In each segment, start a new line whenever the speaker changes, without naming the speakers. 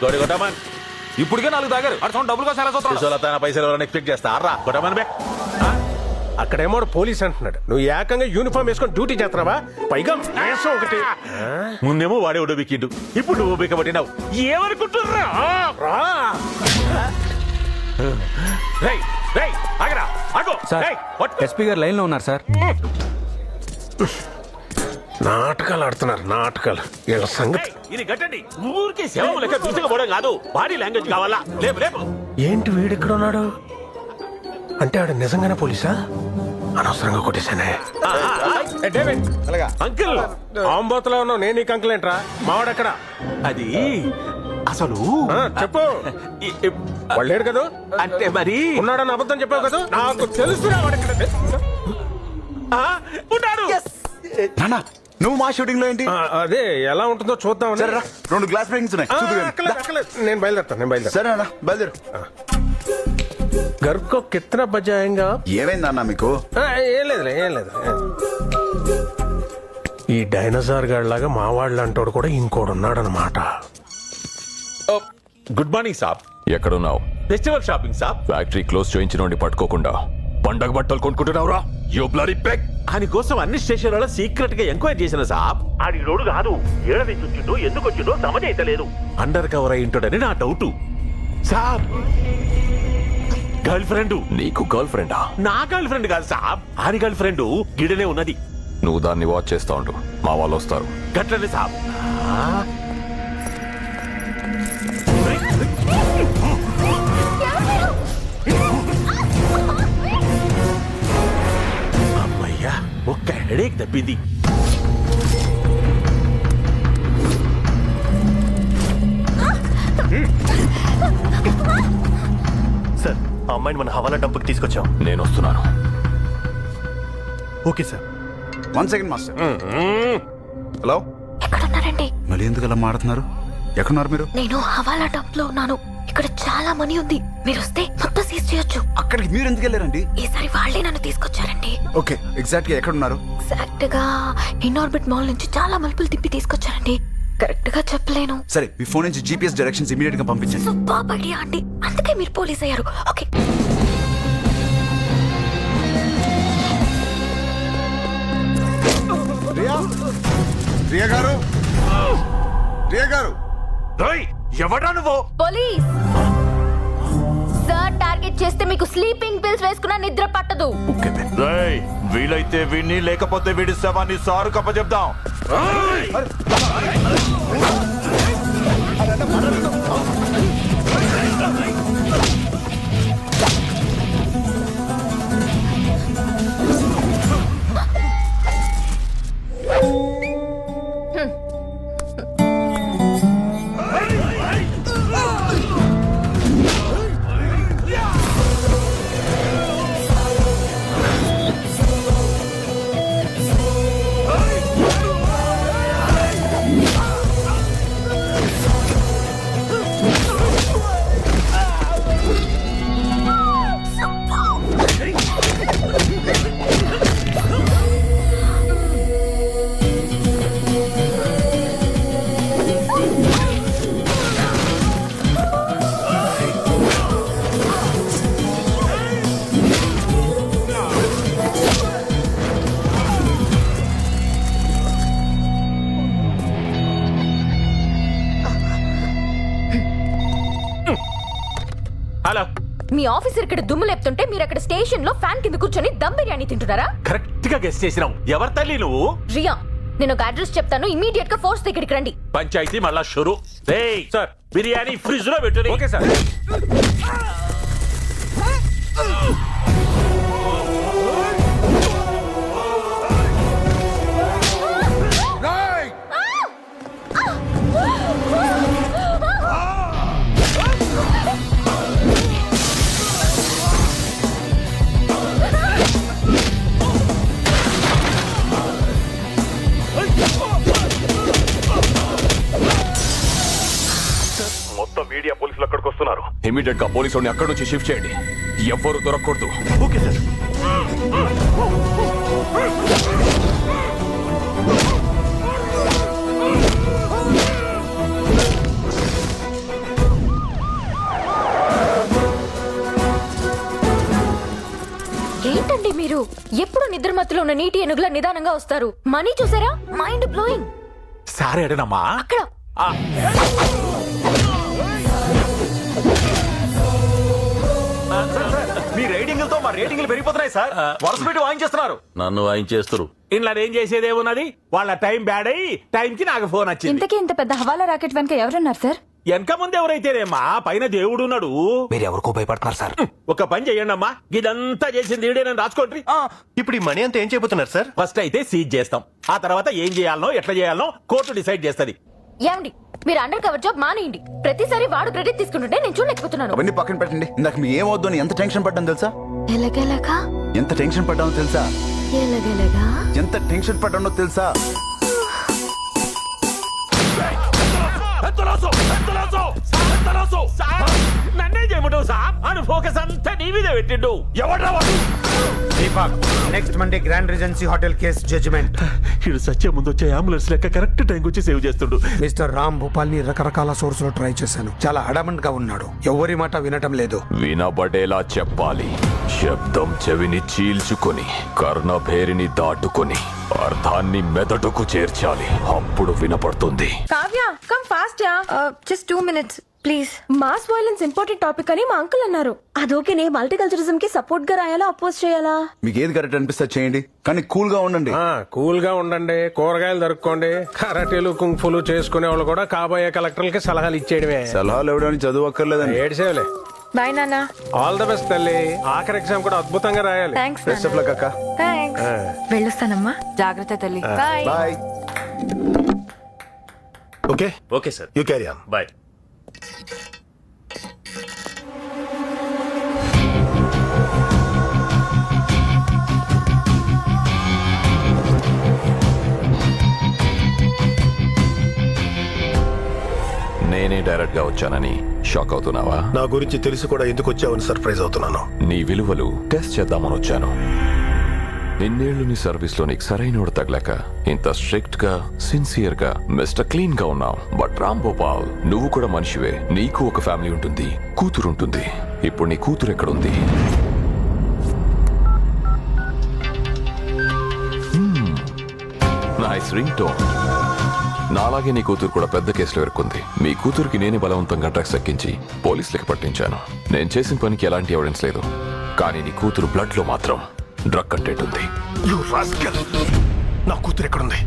గోడి కొట్టమన్ ఇప్పటికే 4 తాగారు అర్థం డబ్బులు కోసం ఎలా చూస్తాను పైసలు ఎవరైనా ఎక్స్పెక్ట్ చేస్తా అర్రా కొట్టమని బే.
అక్కడేమో పోలీస్ అంటున్నాడు, నువ్వు ఏకంగా యూనిఫామ్ వేసుకొని డ్యూటీ చేస్తున్నావా? పైగా వేషం ఒకటి.
ముందేమో వాడే ఉడబిక్కిండు, ఇప్పుడు నువ్వు బిక్కబట్టినావు. ఏమనుకుంటున్నా
ఎస్పీ గారు లైన్ లో ఉన్నారు సార్.
నాటకాలు ఆడుతున్నారు, నాటకాలు. వీళ్ళ సంగతి
ఇది గట్టండి. ఊరికే సేవ లెక్క దూసుకుపోవడం కాదు, బాడీ లాంగ్వేజ్ కావాలా. లేపు లేపు.
ఏంటి వీడెక్కడ ఉన్నాడు? అంటే ఆడు నిజంగానే పోలీసా? అనవసరంగా కొట్టేశానే.
అంకిల్
ఆంబోతలో ఉన్నావు, నేను నీకు అంకుల్ ఏంట్రా? మావాడెక్కడ?
అది అసలు
చెప్పు. వాళ్ళేడు కదా
అంటే మరి
ఉన్నాడని అబద్ధం చెప్పావు కదా, నాకు తెలుసురా వాడెక్కడ.
నానా నువ్వు మా షూటింగ్ లో ఏంటి?
అదే ఎలా ఉంటుందో చూద్దాం.
2 గ్లాస్ బ్రేకింగ్స్ ఉన్నాయి.
నేను బయలుదేరుతాను.
సరే అన్న బయలుదేరు.
घर को कितना बजाएगा?
ఏమైందన్నా మీకు?
ఏం లేదు. ఈ డైనోసార్ గాడిలాగా మావాళ్ళు అంటాడు కూడా ఇంకోడు ఉన్నాడనమాట.
గుడ్ మార్నింగ్ సాబ్.
ఎక్కడున్నావు?
ఫెస్టివల్ షాపింగ్ సాబ్.
ఫ్యాక్టరీ క్లోజ్ చేయించిన పట్టుకోకుండా పండగ బట్టలు కొనుక్కుంటున్నావురా? యో బ్లడీ పెగ్.
ఆయన కోసం అన్ని స్టేషన్లలో సీక్రెట్ గా ఎంక్వైరీ చేసిన సాబ్. ఆడి రోడ్డు కాదు, ఏడ నుంచి వచ్చిండో ఎందుకు వచ్చిండో సమజైతలేదు. అండర్ కవర్ అయి ఉంటాడని నా డౌట్ సాబ్. Girlfriend.
నీకు గర్ల్ ఫ్రెండా?
నా గర్ల్ ఫ్రెండ్ కాదు సాబ్, ఆని గర్ల్ ఫ్రెండ్ గిడనే ఉన్నది.
నువ్వు దాన్ని వాచ్ చేస్తా ఉండు, మా వాళ్ళు వస్తారు.
గట్లనే సాబ్. అమ్మయ్యా, ఒక్క హెడేక్ తప్పింది.
సార్, ఆ అమ్మాయిని మన హవాలా డంపుకి తీసుకొచ్చాం.
నేను వస్తున్నాను.
Okay sir.
1 second master. Hello,
ఎక్కడున్నారండి?
మళ్ళీ ఎందుకు అలా మాడుతున్నారు? ఎక్కడున్నారు మీరు?
నేను హవాలా డంప్ లో ఉన్నాను. ఇక్కడ చాలా మనీ ఉంది, మీరు వస్తే మొత్తం సీజ్ చేయొచ్చు.
అక్కడికి మీరు ఎందుకు వెళ్ళారండి?
ఈసారి వాళ్ళే నన్ను తీసుకొచ్చారండి.
ఓకే, ఎగ్జాక్ట్ గా ఎక్కడున్నారు?
ఎగ్జాక్ట్ గా ఇన్ఆర్బిట్ మాల్ నుంచి చాలా మలుపులు తిప్పి తీసుకొచ్చారండి. కరెక్ట్ గా చెప్పలేను.
సరే, మీ ఫోన్ నుంచి జీపీఎస్ డైరెక్షన్స్ ఇమీడియట్ గా పంపించండి.
సూపర్ ఐడియా అండి, అందుకే మీరు పోలీస్ అయ్యారు. ఓకే.
రియా గారు
ఎవడా నువ్వు?
పోలీస్ సార్, టార్గెట్ చేస్తే మీకు స్లీపింగ్ పిల్స్ వేసుకున్నా నిద్ర పట్టదు.
వీలైతే వీడిని, లేకపోతే వీడి శవాన్ని సారు కప్ప చెప్దాం.
హలో,
మీ ఆఫీసర్ ఇక్కడ దుమ్ము లేపుతుంటే మీరు అక్కడ స్టేషన్ లో ఫ్యాన్ కింద కూర్చొని దమ్ బిర్యానీ తింటున్నారా?
కరెక్ట్ గా గెస్ట్ చేసినావు. ఎవరి తల్లి నువ్వు?
రియా, నేను ఒక అడ్రస్ చెప్తాను, ఇమీడియట్ గా ఫోర్స్ దగ్గరికి రండి.
పంచాయతీ మళ్ళా షురు.
సార్,
బిర్యానీ ఫ్రిడ్జ్ లో పెట్టు.
Okay sir.
మొత్తం మీడియా పోలీసులు అక్కడికి వస్తున్నారు. ఇమీడియట్ గా పోలీసుని అక్కడి నుంచి షిఫ్ట్ చేయండి. ఎవ్వరూ దొరకకూడదు.
Okay sir.
నిద్ర మత్తులో ఉన్న నీటి ఏనుగుల నిదానంగా వస్తారు. మనీ చూసారా? Mind blowing.
సార్ ఎడనమ్మా?
అక్కడ
మీ రేటింగ్లతో మా రేటింగ్లు పెరిగిపోతున్నాయి సార్. వరుస పెట్టి వాయించేస్తున్నారు.
నన్ను వాయించేస్తారు. ఇంట్లో ఏం చేసేదేమున్నది? వాళ్ళ టైం బ్యాడ్ అయ్యి టైంకి నాకు ఫోన్ వచ్చింది.
ఇంతకీ ఇంత పెద్ద హవాలా రాకెట్ వెనక ఎవరున్నారు సార్?
వెనక ముందు ఎవరైతేనేమ్మా, పైన దేవుడు ఉన్నాడు.
మీరు ఎవరికో భయపడుతున్నారు సార్.
ఒక పని చెయ్యండి అమ్మా, ఇదంతా చేసింది ఈడేనని రాసుకోండి.
ఇప్పుడు ఈ మనీ అంతా ఏం చేయబోతున్నారు సార్?
ఫస్ట్ అయితే సీజ్ చేస్తాం, ఆ తర్వాత ఏం చేయాలనో ఎట్లా చేయాలనో కోర్టు డిసైడ్ చేస్తది.
ఏమండి, మీరు అండర్ కవర్ జాబ్ మానేయండి. ప్రతిసారి వాడు క్రెడిట్ తీసుకుంటుంటే నేను చూడలేకపోతున్నాను.
అవన్నీ పక్కన పెట్టండి. ఇందాక మీ ఏమవుద్దు అని ఎంత టెన్షన్ పడ్డాను తెలుసా?
ఎలాగెలాగా?
ఎంత టెన్షన్ పడ్డానో తెలుసా?
ఎలాగెలాగా?
ఎంత టెన్షన్ పడ్డానో తెలుసా?
నన్నే చేయమంటావు సార్? అని ఫోకస్ అంతా నీ మీద పెట్టిండు. ఎవడ్రా వాడు?
Deepak, next Monday Grand Regency hotel case judgement.
ఇడు సత్య ముందు వచ్చే అంబులెన్స్ లెక్క కరెక్ట్ టైంకి వచ్చి సేవ్ చేస్తుండు.
మిస్టర్ రామ్ భూపాల్ ని రకరకాల సోర్స్ లో ట్రై చేశాను. చాలా అడమెంట్ గా ఉన్నాడు. ఎవరి మాట వినటం లేదు.
వినబడేలా చెప్పాలి. శబ్దం చెవిని చీల్చుకొని కర్ణభేరిని దాటుకొని అర్థాన్ని మెదడుకు చేర్చాలి. అప్పుడు వినపడుతుంది.
Kavya, come fast yeah. Just 2 minutes please. Mass violence important topic అని మా అంకుల్ అన్నారు. అదోకేనే మల్టీకల్చరిజం కి సపోర్ట్ గా రాయాలా, అపోజ్ చేయాలా?
మీకు ఏది కరెక్ట్ అనిపిస్తే చేయండి, కానీ కూల్ గా ఉండండి.
కూల్ గా ఉండండి, కూరగాయలు దొరుకుకోండి. కరాటీలు కుంఫులు చేసుకునే వాళ్ళు కూడా కాబోయే కలెక్టర్లకి సలహాలు ఇచ్చేయడమే.
సలహాలు ఇవ్వడానికి చదువు అక్కర్లేదండి.
ఏడ్చేవలే.
బాయ్ నాన్న.
ఆల్ ద బెస్ట్ తల్లి. ఆఖరి ఎగ్జామ్ కూడా అద్భుతంగా రాయాలి.
థ్యాంక్స్
బెస్ట్ ఆఫ్ లక్ అక్క.
థ్యాంక్స్. వెళ్ళొస్తానమ్మా. జాగ్రత్త తల్లి. Bye.
Bye.
Okay
okay sir,
you carry on.
Bye.
నేనే డైరెక్ట్ గా వచ్చానని షాక్ అవుతున్నావా?
నా గురించి తెలిసి కూడా ఎందుకు వచ్చావని సర్ప్రైజ్ అవుతున్నాను.
నీ విలువలు టెస్ట్ చేద్దామని వచ్చాను. ఇన్నేళ్లు నీ సర్వీస్ లో నీకు సరైనోడు తగలేక ఇంత స్ట్రిక్ట్ గా, సిన్సియర్ గా, మిస్టర్ క్లీన్ గా ఉన్నావు. బట్ రామ్ గోపాల్, నువ్వు కూడా మనిషివే. నీకు ఒక ఫ్యామిలీ ఉంటుంది, కూతురు ఉంటుంది. ఇప్పుడు నీ కూతురు ఎక్కడుంది? Nice ring tone. నాలాగే నీ కూతురు కూడా పెద్ద కేసులో ఇరుక్కుంది. మీ కూతురికి నేనే బలవంతంగా డ్రగ్స్ ఎక్కించి పోలీసులకు పట్టించాను. నేను చేసిన పనికి ఎలాంటి ఎవిడెన్స్ లేదు, కానీ నీ కూతురు బ్లడ్ లో మాత్రం డ్రగ్ కంటెంట్ ఉంది.
You rascal. నా కూతురు ఎక్కడుంది?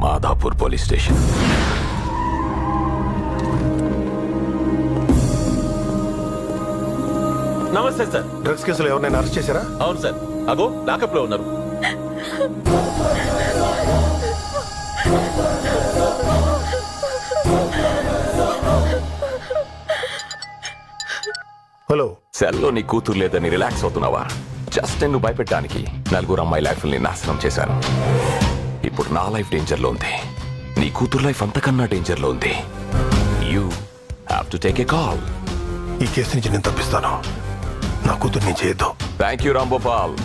Madhapur police station.
నమస్తే సార్.
డ్రగ్స్ కేసులో ఎవరినైనా అరెస్ట్ చేశారా?
అవును సార్, అగో లాకప్ లో ఉన్నారు.
హలో.
సెల్లో నీ కూతురు లేదని రిలాక్స్ అవుతున్నావా? జస్ట్ నిన్ను భయపెట్టడానికి 4 అమ్మాయి లైఫ్ని నాశనం చేశాను. ఇప్పుడు నా లైఫ్ డేంజర్ లో ఉంది, నీ కూతురు లైఫ్ అంతకన్నా డేంజర్ లో ఉంది. You have to take a call.
ఈ కేసు నుంచి నేను తప్పిస్తాను. నా కూతుర్ని చేయొద్దు.
Thank you Ram Gopal.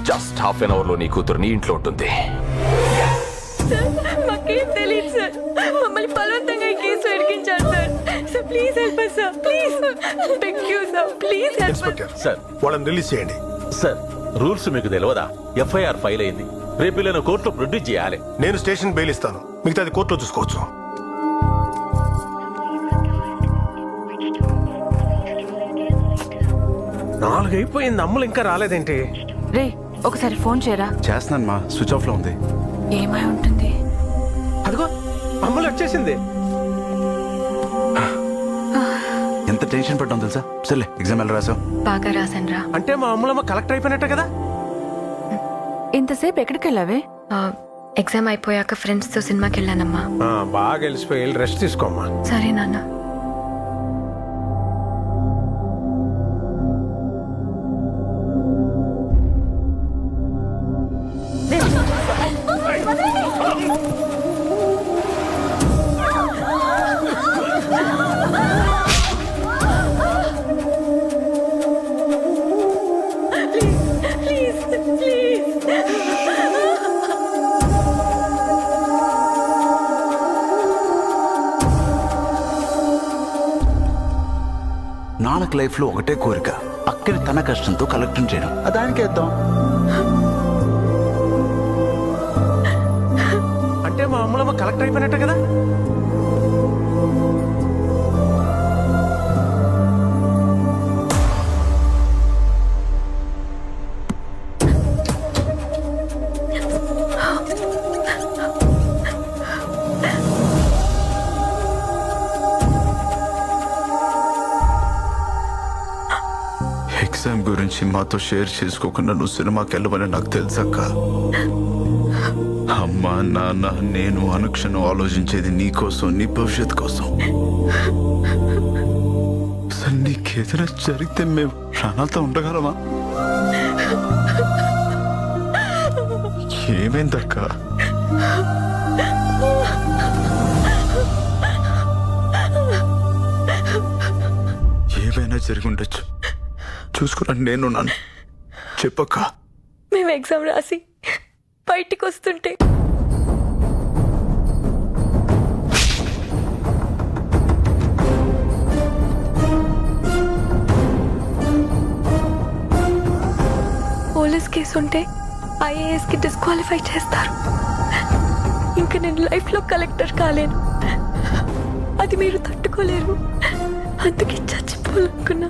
Just half an hour లో నీ కూతురు నీ ఇంట్లో ఉంటుంది.
మాకేం తెలియదు సార్. మమ్మల్ని బలవంతంగా ఈ కేసు ఇరికించారు sir. Sir please help us sir. Please. Thank you sir. Please help us.
Inspector
sir.
వాళ్ళని రిలీజ్ చేయండి.
సార్, రూల్స్ మీకు తెలియదా? ఎఫ్ఐఆర్ ఫైల్ అయింది, రేపు వీళ్ళని కోర్టులో ప్రొడ్యూస్ చేయాలి.
నేను స్టేషన్ బెయిల్ ఇస్తాను, మిగతాది కోర్టులో చూసుకోవచ్చు.
నాలుగు అయిపోయింది, అమ్ములు ఇంకా రాలేదేంటి?
రే ఒకసారి ఫోన్ చేయరా.
చేస్తున్నాను మా, స్విచ్ ఆఫ్ లో ఉంది.
ఏమై ఉంటుంది?
అదిగో అమ్ములు వచ్చేసింది.
ఎంత టెన్షన్ పడ్డాను తెలుసా? సర్లే, ఎగ్జామ్ ఎలా రాసావు?
బాగా రాసనరా.
అంటే మా అమ్ములమ్మ కలెక్టర్ అయిపోయినట్టే కదా?
ఇంతసేపు ఎక్కడికి వెళ్ళావే? ఎగ్జామ్ అయిపోయాక ఫ్రెండ్స్ తో సినిమాకి వెళ్ళానమ్మా.
బాగా వెళ్ళిపోయి రెస్ట్ తీసుకోమ్మా.
సరే నాన్న.
నాన్నకు లైఫ్ లో ఒకటే కోరిక, అక్కని తన కష్టంతో కలెక్టర్ చేయడం. దానికే ఇద్దాం.
కలెక్టర్ అయిపోయినట్టే కదా.
ఎగ్జామ్ గురించి మాతో షేర్ చేసుకోకుండా నువ్వు సినిమాకి వెళ్ళమని నాకు తెలుసక్క. అమ్మ నాన్న నేను అనుక్షణం ఆలోచించేది నీ కోసం, నీ భవిష్యత్ కోసం. అసలు నీకేదైనా జరిగితే మేము ప్రాణాలతో ఉండగలమా? ఏమైందక్క? ఏమైనా జరిగి ఉండొచ్చు, చూసుకున్నాను నేను నాన్న. చెప్పక్క.
మేము ఎగ్జామ్ రాసి బయటికి వస్తుంటే పోలీస్ కేసు ఉంటే ఐఏఎస్ కి డిస్క్వాలిఫై చేస్తారు. ఇంకా నేను లైఫ్ లో కలెక్టర్ కాలేను. అది మీరు తట్టుకోలేరు. అందుకే చచ్చిపోవాలనుకున్నా.